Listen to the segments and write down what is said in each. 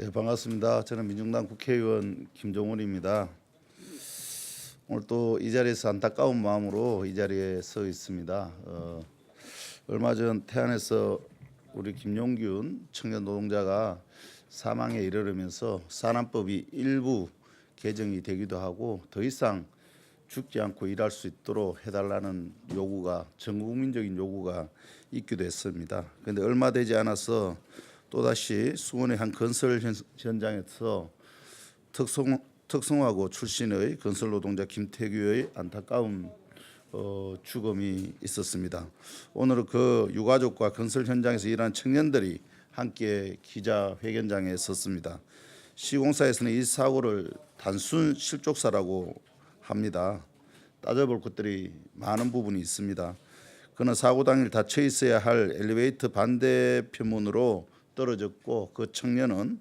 네, 반갑습니다. 저는 민중당 국회의원 김종훈입니다. 오늘 또 이 자리에서 안타까운 마음으로 이 자리에 서 있습니다. 얼마 전 태안에서 우리 김용균 청년 노동자가 사망에 이르르면서 산안법이 일부 개정이 되기도 하고 더 이상 죽지 않고 일할 수 있도록 해달라는 요구가 전국민적인 요구가 있기도 했습니다. 그런데 얼마 되지 않아서 또다시 수원의 한 건설 현장에서 특성화고 출신의 건설 노동자 김태규의 안타까운 죽음이 있었습니다. 오늘은 그 유가족과 건설 현장에서 일하는 청년들이 함께 기자회견장에 섰습니다. 시공사에서는 이 사고를 단순 실족사라고 합니다. 따져볼 것들이 많은 부분이 있습니다. 그는 사고 당일 닫혀 있어야 할 엘리베이터 반대편문으로 떨어졌고 그 청년은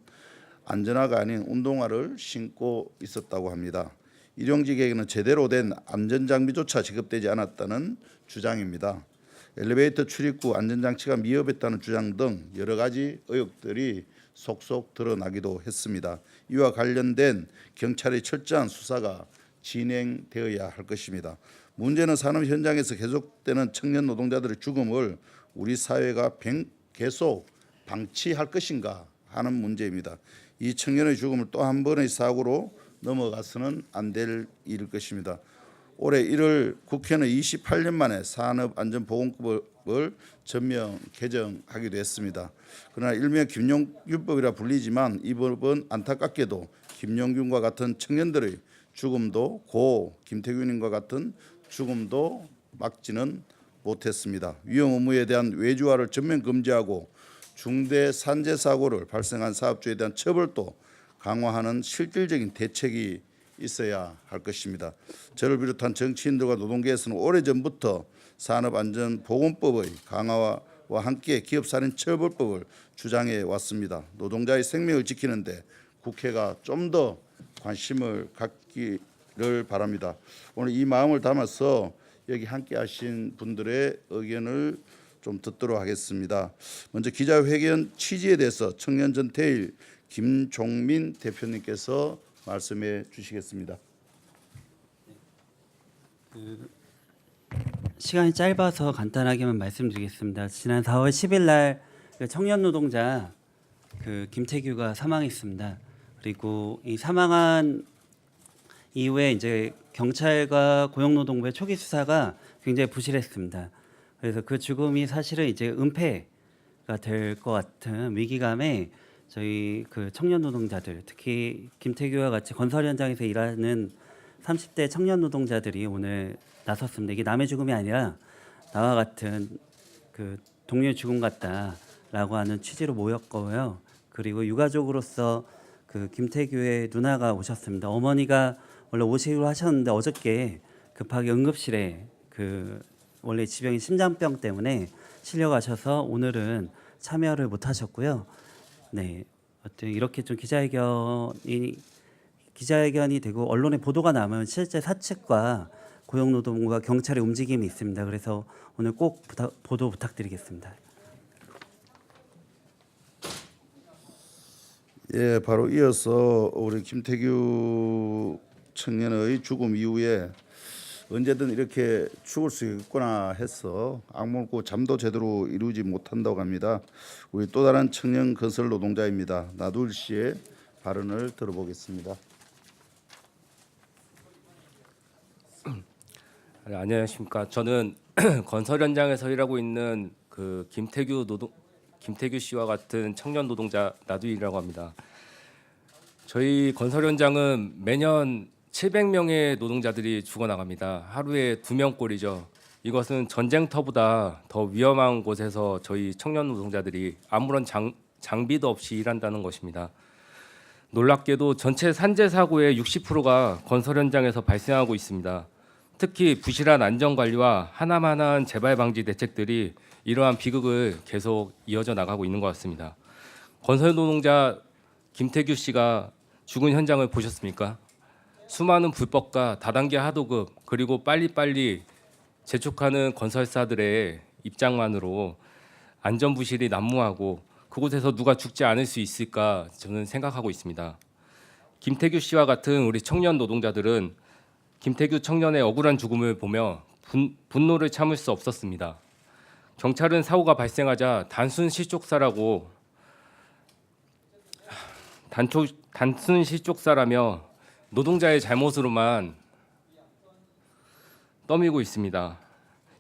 안전화가 아닌 운동화를 신고 있었다고 합니다. 일용직에게는 제대로 된 안전장비조차 지급되지 않았다는 주장입니다. 엘리베이터 출입구 안전장치가 미흡했다는 주장 등 여러 가지 의혹들이 속속 드러나기도 했습니다. 이와 관련된 경찰의 철저한 수사가 진행되어야 할 것입니다. 문제는 산업 현장에서 계속되는 청년 노동자들의 죽음을 우리 사회가 계속 방치할 것인가 하는 문제입니다. 이 청년의 죽음을 또 한 번의 사고로 넘어가서는 안 될 일일 것입니다. 올해 1월 국회는 28년 만에 산업안전보건법을 전면 개정하기도 했습니다. 그러나 일명 김용균법이라 불리지만 이 법은 안타깝게도 김용균과 같은 청년들의 죽음도 고 김태균님과 같은 죽음도 막지는 못했습니다. 위험 업무에 대한 외주화를 전면 금지하고 중대 산재 사고를 발생한 사업주에 대한 처벌도 강화하는 실질적인 대책이 있어야 할 것입니다. 저를 비롯한 정치인들과 노동계에서는 오래전부터 산업안전보건법의 강화와 함께 기업살인처벌법을 주장해 왔습니다. 노동자의 생명을 지키는데 국회가 좀 더 관심을 갖기를 바랍니다. 오늘 이 마음을 담아서 여기 함께하신 분들의 의견을 좀 듣도록 하겠습니다. 먼저 기자회견 취지에 대해서 청년전태일 김종민 대표님께서 말씀해 주시겠습니다. 시간이 짧아서 간단하게만 말씀드리겠습니다. 지난 4월 10일 날 청년 노동자 김태규가 사망했습니다. 그리고 이 사망한 이후에 이제 경찰과 고용노동부의 초기 수사가 굉장히 부실했습니다. 그래서 그 죽음이 사실은 이제 은폐가 될 것 같은 위기감에 저희 청년 노동자들, 특히 김태규와 같이 건설 현장에서 일하는 30대 청년 노동자들이 오늘 나섰습니다. 이게 남의 죽음이 아니라 나와 같은 동료의 죽음 같다라고 하는 취지로 모였고요. 그리고 유가족으로서 김태규의 누나가 오셨습니다. 어머니가 원래 오시기로 하셨는데 어저께 급하게 응급실에 원래 지병이 심장병 때문에 실려가셔서 오늘은 참여를 못 하셨고요. 네, 어떤 이렇게 좀 기자회견이 되고 언론에 보도가 나면 실제 사측과 고용노동부와 경찰의 움직임이 있습니다. 그래서 오늘 꼭 보도 부탁드리겠습니다. 예, 바로 이어서 우리 김태규 청년의 죽음 이후에 언제든 이렇게 죽을 수 있구나 해서 악몽 꾸고 잠도 제대로 이루지 못한다고 합니다. 우리 또 다른 청년 건설 노동자입니다. 나두일 씨의 발언을 들어보겠습니다. 네, 안녕하십니까. 저는 건설 현장에서 일하고 있는 김태규 씨와 같은 청년 노동자 나두일이라고 합니다. 저희 건설 현장은 매년 700명의 노동자들이 죽어나갑니다. 하루에 2명꼴이죠. 이것은 전쟁터보다 더 위험한 곳에서 저희 청년 노동자들이 아무런 장비도 없이 일한다는 것입니다. 놀랍게도 전체 산재 사고의 60%가 건설 현장에서 발생하고 있습니다. 특히 부실한 안전관리와 하나만한 재발 방지 대책들이 이러한 비극을 계속 이어져 나가고 있는 것 같습니다. 건설 노동자 김태규 씨가 죽은 현장을 보셨습니까? 수많은 불법과 다단계 하도급 그리고 빨리빨리 재촉하는 건설사들의 입장만으로 안전 부실이 난무하고 그곳에서 누가 죽지 않을 수 있을까 저는 생각하고 있습니다. 김태규 씨와 같은 우리 청년 노동자들은 김태규 청년의 억울한 죽음을 보며 분노를 참을 수 없었습니다. 경찰은 사고가 발생하자 단순 실족사라며 노동자의 잘못으로만 떠밀고 있습니다.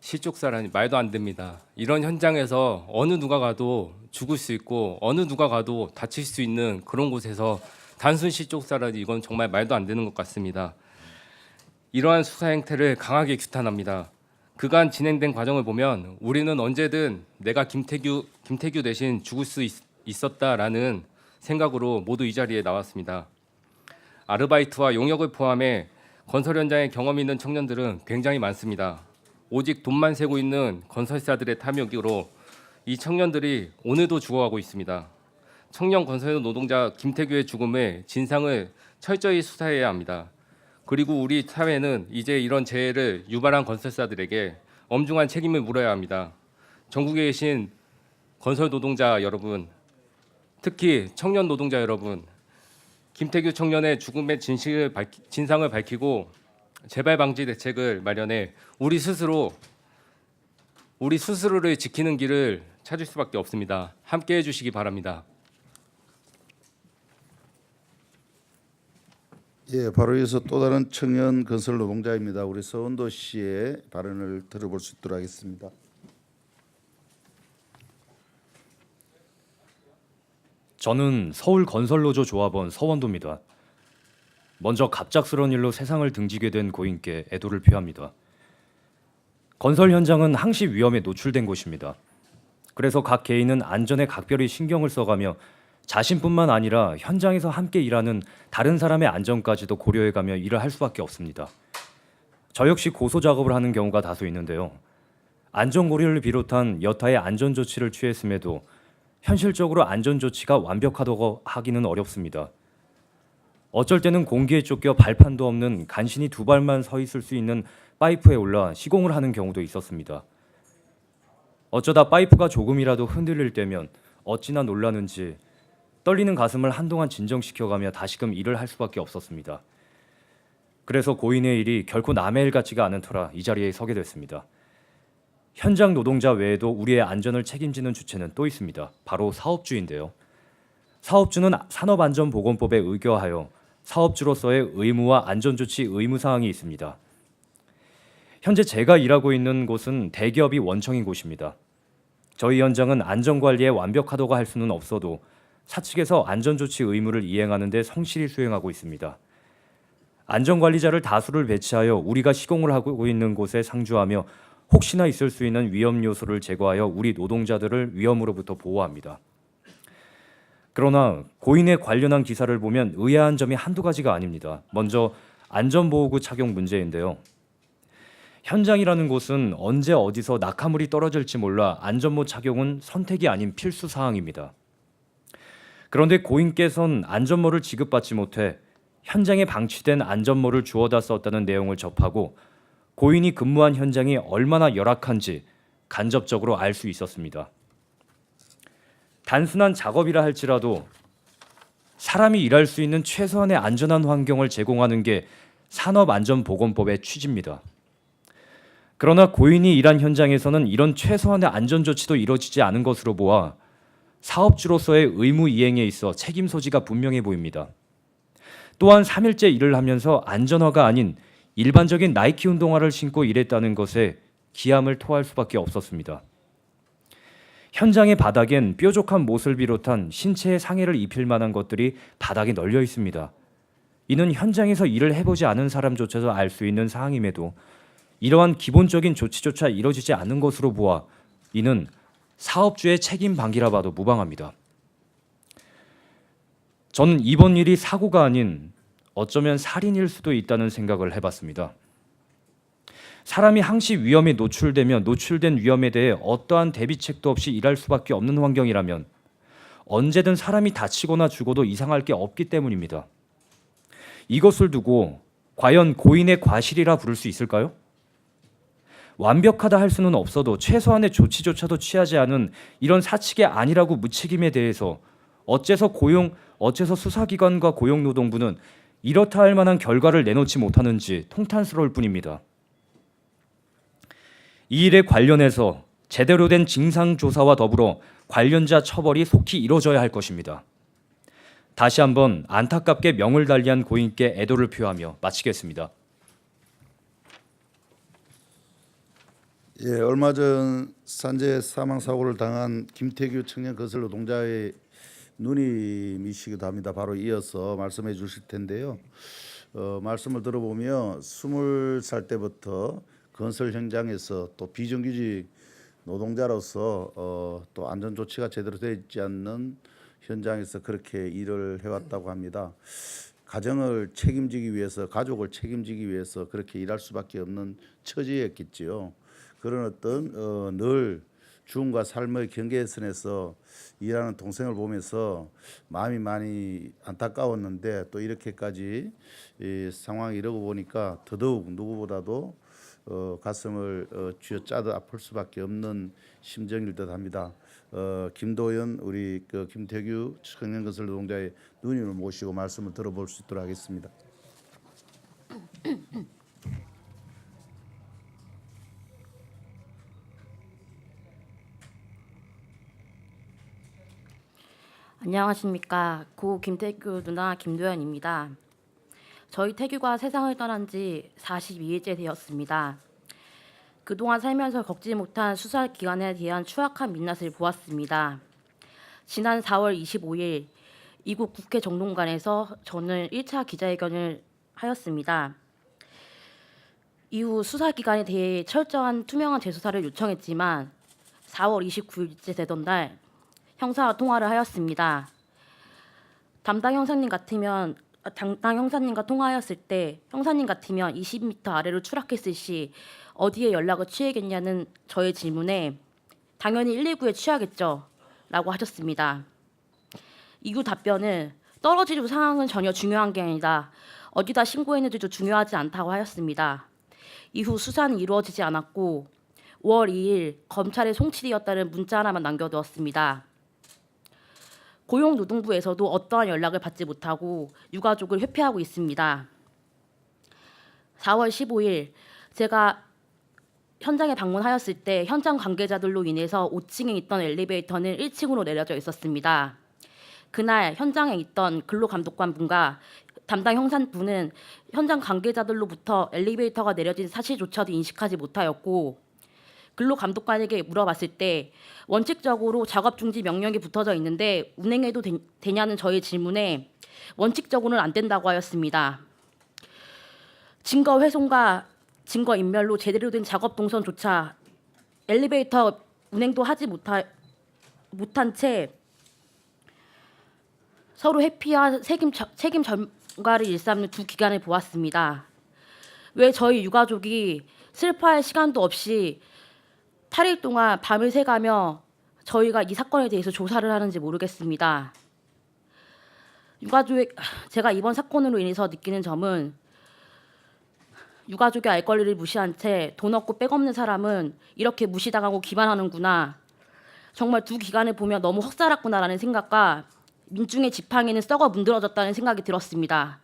실족사라니 말도 안 됩니다. 이런 현장에서 어느 누가 가도 죽을 수 있고 어느 누가 가도 다칠 수 있는 그런 곳에서 단순 실족사라니 이건 정말 말도 안 되는 것 같습니다. 이러한 수사 행태를 강하게 규탄합니다. 그간 진행된 과정을 보면 우리는 언제든 내가 김태규 대신 죽을 수 있었다라는 생각으로 모두 이 자리에 나왔습니다. 아르바이트와 용역을 포함해 건설 현장에 경험이 있는 청년들은 굉장히 많습니다. 오직 돈만 세고 있는 건설사들의 탐욕으로 이 청년들이 오늘도 죽어가고 있습니다. 청년 건설 노동자 김태규의 죽음의 진상을 철저히 수사해야 합니다. 그리고 우리 사회는 이제 이런 재해를 유발한 건설사들에게 엄중한 책임을 물어야 합니다. 전국에 계신 건설 노동자 여러분, 특히 청년 노동자 여러분, 김태규 청년의 죽음의 진상을 밝히고 재발 방지 대책을 마련해 우리 스스로를 지키는 길을 찾을 수밖에 없습니다. 함께 해주시기 바랍니다. 예, 바로 이어서 또 다른 청년 건설 노동자입니다. 우리 서원도 씨의 발언을 들어볼 수 있도록 하겠습니다. 저는 서울건설노조 조합원 서원도입니다. 먼저 갑작스러운 일로 세상을 등지게 된 고인께 애도를 표합니다. 건설 현장은 항시 위험에 노출된 곳입니다. 그래서 각 개인은 안전에 각별히 신경을 써가며 자신뿐만 아니라 현장에서 함께 일하는 다른 사람의 안전까지도 고려해가며 일을 할 수밖에 없습니다. 저 역시 고소 작업을 하는 경우가 다소 있는데요. 안전 고려를 비롯한 여타의 안전 조치를 취했음에도 현실적으로 안전 조치가 완벽하다고 하기는 어렵습니다. 어쩔 때는 공기에 쫓겨 발판도 없는 간신히 두 발만 서 있을 수 있는 파이프에 올라 시공을 하는 경우도 있었습니다. 어쩌다 파이프가 조금이라도 흔들릴 때면 어찌나 놀라는지 떨리는 가슴을 한동안 진정시켜가며 다시금 일을 할 수밖에 없었습니다. 그래서 고인의 일이 결코 남의 일 같지가 않은 터라 이 자리에 서게 됐습니다. 현장 노동자 외에도 우리의 안전을 책임지는 주체는 또 있습니다. 바로 사업주인데요. 사업주는 산업안전보건법에 의거하여 사업주로서의 의무와 안전조치 의무사항이 있습니다. 현재 제가 일하고 있는 곳은 대기업이 원청인 곳입니다. 저희 현장은 안전관리에 완벽하다고 할 수는 없어도 사측에서 안전조치 의무를 이행하는 데 성실히 수행하고 있습니다. 안전관리자를 다수를 배치하여 우리가 시공을 하고 있는 곳에 상주하며 혹시나 있을 수 있는 위험 요소를 제거하여 우리 노동자들을 위험으로부터 보호합니다. 그러나 고인에 관련한 기사를 보면 의아한 점이 한두 가지가 아닙니다. 먼저 안전보호구 착용 문제인데요. 현장이라는 곳은 언제 어디서 낙하물이 떨어질지 몰라 안전모 착용은 선택이 아닌 필수 사항입니다. 그런데 고인께서는 안전모를 지급받지 못해 현장에 방치된 안전모를 주워다 썼다는 내용을 접하고 고인이 근무한 현장이 얼마나 열악한지 간접적으로 알 수 있었습니다. 단순한 작업이라 할지라도 사람이 일할 수 있는 최소한의 안전한 환경을 제공하는 게 산업안전보건법의 취지입니다. 그러나 고인이 일한 현장에서는 이런 최소한의 안전조치도 이루어지지 않은 것으로 보아 사업주로서의 의무 이행에 있어 책임 소지가 분명해 보입니다. 또한 3일째 일을 하면서 안전화가 아닌 일반적인 나이키 운동화를 신고 일했다는 것에 기함을 토할 수밖에 없었습니다. 현장의 바닥엔 뾰족한 못을 비롯한 신체에 상해를 입힐 만한 것들이 바닥에 널려 있습니다. 이는 현장에서 일을 해보지 않은 사람조차도 알 수 있는 사항임에도 이러한 기본적인 조치조차 이루어지지 않은 것으로 보아 이는 사업주의 책임 방기라 봐도 무방합니다. 저는 이번 일이 사고가 아닌 어쩌면 살인일 수도 있다는 생각을 해봤습니다. 사람이 항시 위험에 노출되면 노출된 위험에 대해 어떠한 대비책도 없이 일할 수밖에 없는 환경이라면 언제든 사람이 다치거나 죽어도 이상할 게 없기 때문입니다. 이것을 두고 과연 고인의 과실이라 부를 수 있을까요? 완벽하다 할 수는 없어도 최소한의 조치조차도 취하지 않은 이런 사측의 아니라고 무책임에 대해서 어째서 수사기관과 고용노동부는 이렇다 할 만한 결과를 내놓지 못하는지 통탄스러울 뿐입니다. 이 일에 관련해서 제대로 된 진상조사와 더불어 관련자 처벌이 속히 이뤄져야 할 것입니다. 다시 한번 안타깝게 명을 달리한 고인께 애도를 표하며 마치겠습니다. 예, 얼마 전 산재 사망 사고를 당한 김태규 청년 건설 노동자의 누님이시기도 합니다. 바로 이어서 말씀해 주실 텐데요. 말씀을 들어보면 20살 때부터 건설 현장에서 또 비정규직 노동자로서 또 안전 조치가 제대로 되어 있지 않는 현장에서 그렇게 일을 해왔다고 합니다. 가정을 책임지기 위해서, 가족을 책임지기 위해서 그렇게 일할 수밖에 없는 처지였겠지요. 그런 어떤 늘 죽음과 삶의 경계선에서 일하는 동생을 보면서 마음이 많이 안타까웠는데, 또 이렇게까지 이 상황이 이러고 보니까 더더욱 누구보다도 가슴을 쥐어짜듯 아플 수밖에 없는 심정일 듯합니다. 김도연 우리 그 김태규 청년건설 노동자의 누님을 모시고 말씀을 들어볼 수 있도록 하겠습니다. 안녕하십니까. 고 김태규 누나 김도연입니다. 저희 태규가 세상을 떠난 지 42일째 되었습니다. 그동안 살면서 겪지 못한 수사기관에 대한 추악한 민낯을 보았습니다. 지난 4월 25일 이곳 국회 정론관에서 저는 1차 기자회견을 하였습니다. 이후 수사기관에 대해 철저한 투명한 재수사를 요청했지만 4월 29일째 되던 날 형사와 통화를 하였습니다. 담당 형사님과 통화하였을 때 형사님 같으면 20m 아래로 추락했을 시 어디에 연락을 취하겠냐는 저의 질문에 당연히 119에 취하겠죠 라고 하셨습니다. 이후 답변은 떨어질 상황은 전혀 중요한 게 아니다. 어디다 신고했는지도 중요하지 않다고 하였습니다. 이후 수사는 이루어지지 않았고 5월 2일 검찰에 송치되었다는 문자 하나만 남겨두었습니다. 고용노동부에서도 어떠한 연락을 받지 못하고 유가족을 회피하고 있습니다. 4월 15일 제가 현장에 방문하였을 때 현장 관계자들로 인해서 5층에 있던 엘리베이터는 1층으로 내려져 있었습니다. 그날 현장에 있던 근로감독관분과 담당 형사분은 현장 관계자들로부터 엘리베이터가 내려진 사실조차도 인식하지 못하였고, 근로감독관에게 물어봤을 때 원칙적으로 작업중지 명령이 붙어져 있는데 운행해도 되냐는 저의 질문에 원칙적으로는 안 된다고 하였습니다. 증거 훼손과 증거 인멸로 제대로 된 작업 동선조차 엘리베이터 운행도 하지 못한 채 서로 회피와 책임 전가를 일삼는 두 기관을 보았습니다. 왜 저희 유가족이 슬퍼할 시간도 없이 8일 동안 밤을 새가며 저희가 이 사건에 대해서 조사를 하는지 모르겠습니다. 제가 이번 사건으로 인해서 느끼는 점은 유가족의 알 권리를 무시한 채 돈 없고 백 없는 사람은 이렇게 무시당하고 기만하는구나. 정말 두 기관을 보면 너무 헛살았구나라는 생각과 민중의 지팡이는 썩어 문드러졌다는 생각이 들었습니다.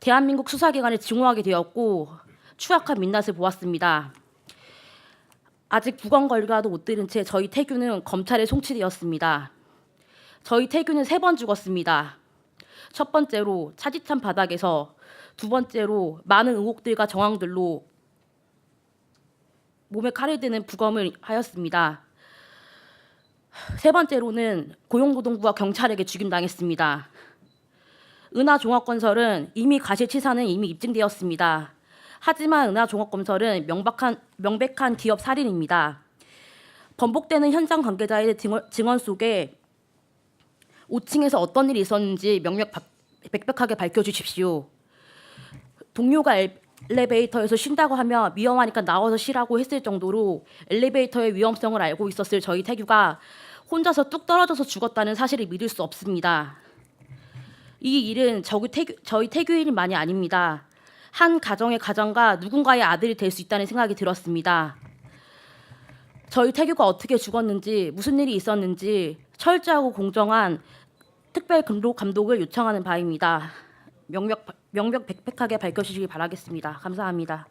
대한민국 수사기관을 증오하게 되었고 추악한 민낯을 보았습니다. 아직 부검 결과도 못 들은 채 저희 태규는 검찰에 송치되었습니다. 저희 태규는 3번 죽었습니다. 첫 번째로 차디찬 바닥에서, 두 번째로 많은 의혹들과 정황들로 몸에 칼을 드는 부검을 하였습니다. 세 번째로는 고용노동부와 경찰에게 죽임당했습니다. 은하종합건설은 이미 가실치사는 이미 입증되었습니다. 하지만 은하종합건설은 명백한 기업 살인입니다. 번복되는 현장 관계자의 증언 속에 5층에서 어떤 일이 있었는지 명명백백하게 밝혀주십시오. 동료가 엘리베이터에서 쉰다고 하며 위험하니까 나와서 쉬라고 했을 정도로 엘리베이터의 위험성을 알고 있었을 저희 태규가 혼자서 뚝 떨어져서 죽었다는 사실을 믿을 수 없습니다. 이 일은 저희 태규 일만이 아닙니다. 한 가정의 가장과 누군가의 아들이 될 수 있다는 생각이 들었습니다. 저희 태규가 어떻게 죽었는지, 무슨 일이 있었는지 철저하고 공정한 특별 감독을 요청하는 바입니다. 명명백백하게 밝혀주시기 바라겠습니다. 감사합니다.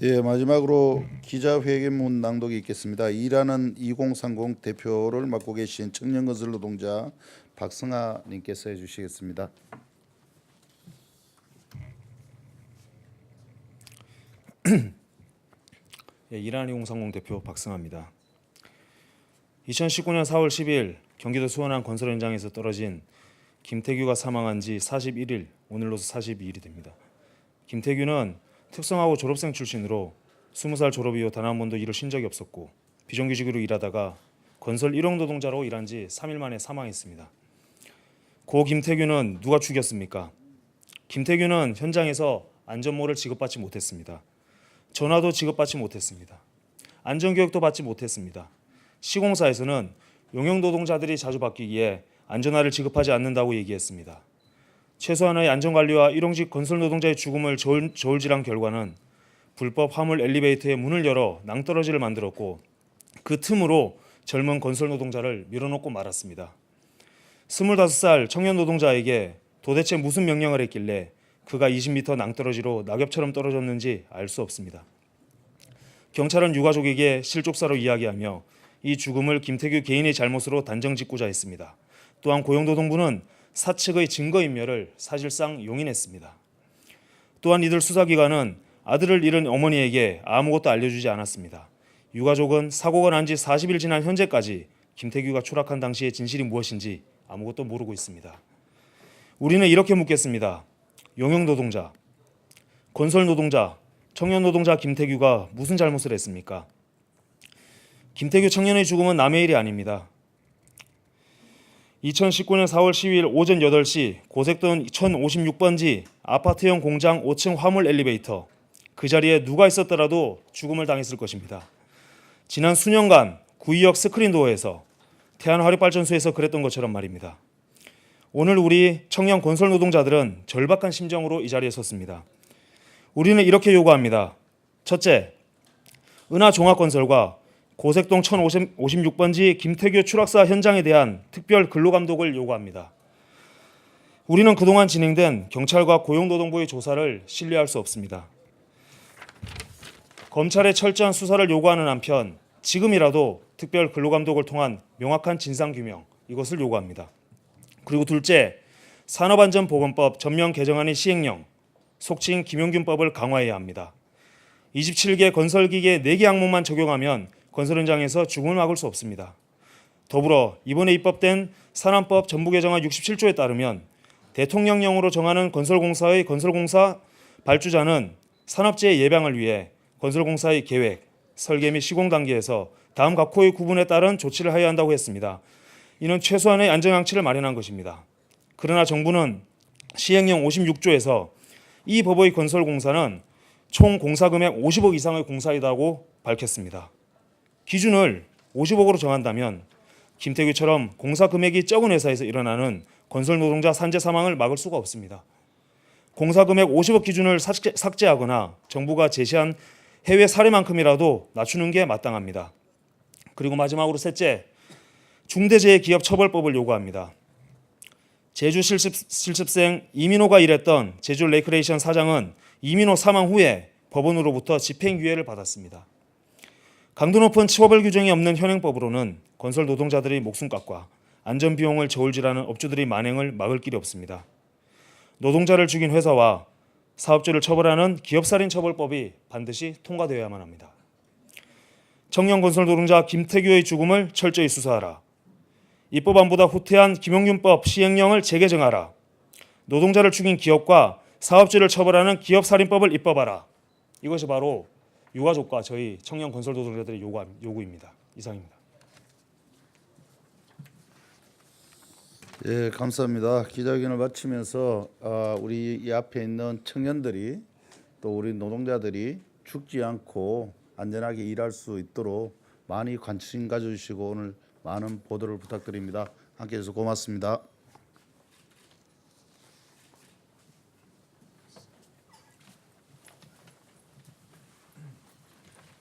예, 마지막으로 기자회견문 낭독이 있겠습니다. 일하는 2030 대표를 맡고 계신 청년건설 노동자 박승아 님께서 해주시겠습니다. 예, 일하는 2030 대표 박승아입니다. 2019년 4월 10일 경기도 수원항 건설 현장에서 떨어진 김태규가 사망한 지 41일, 오늘로서 42일이 됩니다. 김태규는 특성화고 졸업생 출신으로 20살 졸업 이후 단 한 번도 일을 쉰 적이 없었고 비정규직으로 일하다가 건설 1호 노동자로 일한 지 3일 만에 사망했습니다. 고 김태규는 누가 죽였습니까? 김태규는 현장에서 안전모를 지급받지 못했습니다. 전화도 지급받지 못했습니다. 안전교육도 받지 못했습니다. 시공사에서는 용역 노동자들이 자주 바뀌기에 안전화를 지급하지 않는다고 얘기했습니다. 최소한의 안전관리와 일용직 건설 노동자의 죽음을 저울질한 결과는 불법 화물 엘리베이터의 문을 열어 낭떠러지를 만들었고 그 틈으로 젊은 건설 노동자를 밀어넣고 말았습니다. 25살 청년 노동자에게 도대체 무슨 명령을 했길래 그가 20m 낭떠러지로 낙엽처럼 떨어졌는지 알 수 없습니다. 경찰은 유가족에게 실족사로 이야기하며 이 죽음을 김태규 개인의 잘못으로 단정짓고자 했습니다. 또한 고용노동부는 사측의 증거인멸을 사실상 용인했습니다. 또한 이들 수사기관은 아들을 잃은 어머니에게 아무것도 알려주지 않았습니다. 유가족은 사고가 난 지 40일 지난 현재까지 김태규가 추락한 당시의 진실이 무엇인지 아무것도 모르고 있습니다. 우리는 이렇게 묻겠습니다. 용역 노동자, 건설 노동자, 청년 노동자 김태규가 무슨 잘못을 했습니까? 김태규 청년의 죽음은 남의 일이 아닙니다. 2019년 4월 10일 오전 8시 고색동 1056번지 아파트형 공장 5층 화물 엘리베이터, 그 자리에 누가 있었더라도 죽음을 당했을 것입니다. 지난 수년간 구의역 스크린도어에서 태안화력발전소에서 그랬던 것처럼 말입니다. 오늘 우리 청년 건설 노동자들은 절박한 심정으로 이 자리에 섰습니다. 우리는 이렇게 요구합니다. 첫째, 은하종합건설과 고색동 1056번지 김태규 추락사 현장에 대한 특별 근로감독을 요구합니다. 우리는 그동안 진행된 경찰과 고용노동부의 조사를 신뢰할 수 없습니다. 검찰의 철저한 수사를 요구하는 한편 지금이라도 특별 근로감독을 통한 명확한 진상규명, 이것을 요구합니다. 그리고 둘째, 산업안전보건법 전면 개정안의 시행령, 속칭 김용균법을 강화해야 합니다. 27개 건설기계 4개 항목만 적용하면 건설 현장에서 죽음을 막을 수 없습니다. 더불어 이번에 입법된 산안법 전부 개정안 67조에 따르면 대통령령으로 정하는 건설공사의 건설공사 발주자는 산업재해 예방을 위해 건설공사의 계획, 설계 및 시공 단계에서 다음 각호의 구분에 따른 조치를 하여야 한다고 했습니다. 이는 최소한의 안전장치를 마련한 것입니다. 그러나 정부는 시행령 56조에서 이 법의 건설공사는 총 공사금액 50억 이상의 공사이다고 밝혔습니다. 기준을 50억으로 정한다면 김태규처럼 공사 금액이 적은 회사에서 일어나는 건설 노동자 산재 사망을 막을 수가 없습니다. 공사 금액 50억 기준을 삭제하거나 정부가 제시한 해외 사례만큼이라도 낮추는 게 마땅합니다. 그리고 마지막으로 셋째, 중대재해기업처벌법을 요구합니다. 제주 실습생 이민호가 일했던 제주 레크레이션 사장은 이민호 사망 후에 법원으로부터 집행유예를 받았습니다. 강도 높은 처벌 규정이 없는 현행법으로는 건설 노동자들의 목숨값과 안전비용을 저울질하는 업주들의 만행을 막을 길이 없습니다. 노동자를 죽인 회사와 사업주를 처벌하는 기업살인처벌법이 반드시 통과되어야만 합니다. 청년 건설 노동자 김태규의 죽음을 철저히 수사하라. 이 법안보다 후퇴한 김용균법 시행령을 재개정하라. 노동자를 죽인 기업과 사업주를 처벌하는 기업살인법을 입법하라. 이것이 바로 유가족과 저희 청년 건설 노동자들의 요구입니다. 이상입니다. 예, 감사합니다. 기자회견을 마치면서 우리 이 앞에 있는 청년들이 또 우리 노동자들이 죽지 않고 안전하게 일할 수 있도록 많이 관심 가져주시고 오늘 많은 보도를 부탁드립니다. 함께해 주셔서 고맙습니다.